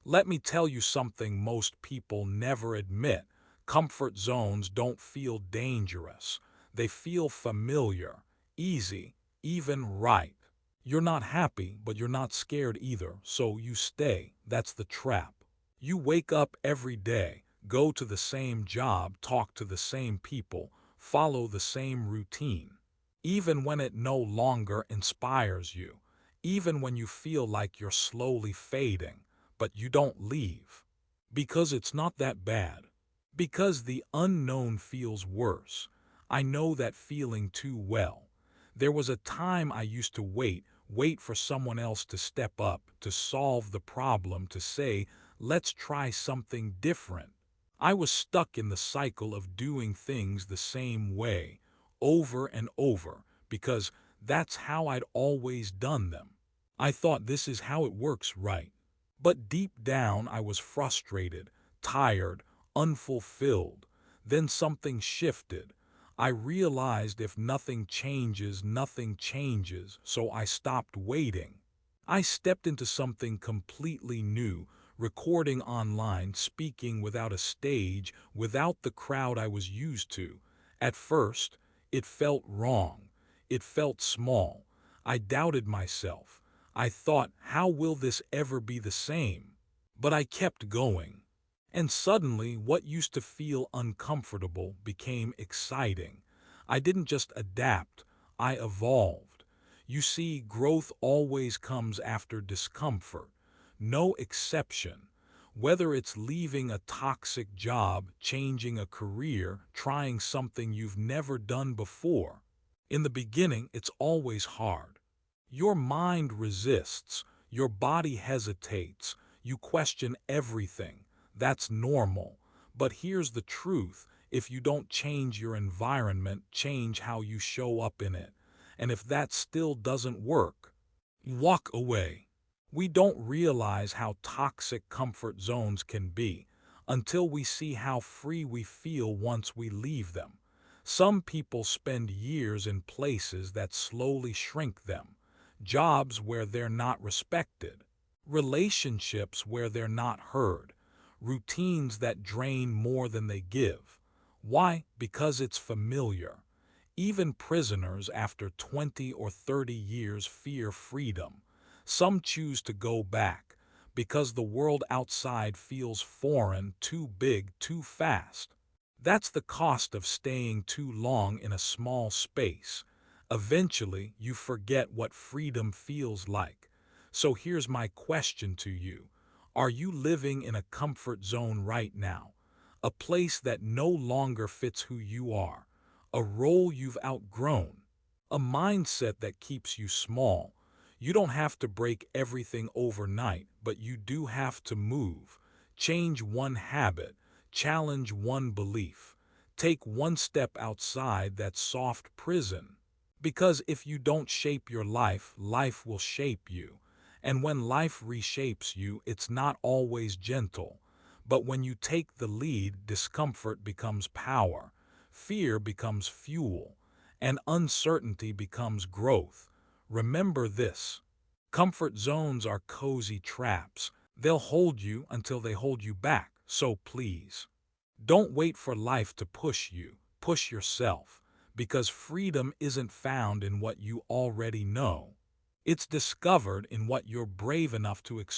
Let me tell you something most people never admit. Comfort zones don't feel dangerous. They feel familiar, easy, even right. You're not happy, but you're not scared either, so you stay. That's the trap. You wake up every day, go to the same job, talk to the same people, follow the same routine. Even when it no longer inspires you, even when you feel like you're slowly fading, but you don't leave. Because it's not that bad. Because the unknown feels worse. I know that feeling too well. There was a time I used to wait for someone else to step up, to solve the problem, to say, let's try something different. I was stuck in the cycle of doing things the same way, over and over, because that's how I'd always done them. I thought this is how it works, right? But deep down I was frustrated, tired, unfulfilled. Then something shifted. I realized if nothing changes, nothing changes, so I stopped waiting. I stepped into something completely new, recording online, speaking without a stage, without the crowd I was used to. At first, it felt wrong. It felt small. I doubted myself. I thought, how will this ever be the same? But I kept going. And suddenly, what used to feel uncomfortable became exciting. I didn't just adapt, I evolved. You see, growth always comes after discomfort. No exception. Whether it's leaving a toxic job, changing a career, trying something you've never done before. In the beginning, it's always hard. Your mind resists, your body hesitates, you question everything. That's normal. But here's the truth. If you don't change your environment, change how you show up in it. And if that still doesn't work, walk away. We don't realize how toxic comfort zones can be until we see how free we feel once we leave them. Some people spend years in places that slowly shrink them, jobs where they're not respected, relationships where they're not heard, routines that drain more than they give. Why? Because it's familiar. Even prisoners after 20 or 30 years fear freedom. Some choose to go back because the world outside feels foreign, too big, too fast. That's the cost of staying too long in a small space. Eventually, you forget what freedom feels like. So here's my question to you. Are you living in a comfort zone right now? A place that no longer fits who you are? A role you've outgrown? A mindset that keeps you small? You don't have to break everything overnight, but you do have to move. Change one habit, challenge one belief, take one step outside that soft prison. Because if you don't shape your life, life will shape you. And when life reshapes you, it's not always gentle. But when you take the lead, discomfort becomes power, fear becomes fuel, and uncertainty becomes growth. Remember this. Comfort zones are cozy traps. They'll hold you until they hold you back. So please, don't wait for life to push you. Push yourself. Because freedom isn't found in what you already know. It's discovered in what you're brave enough to explore.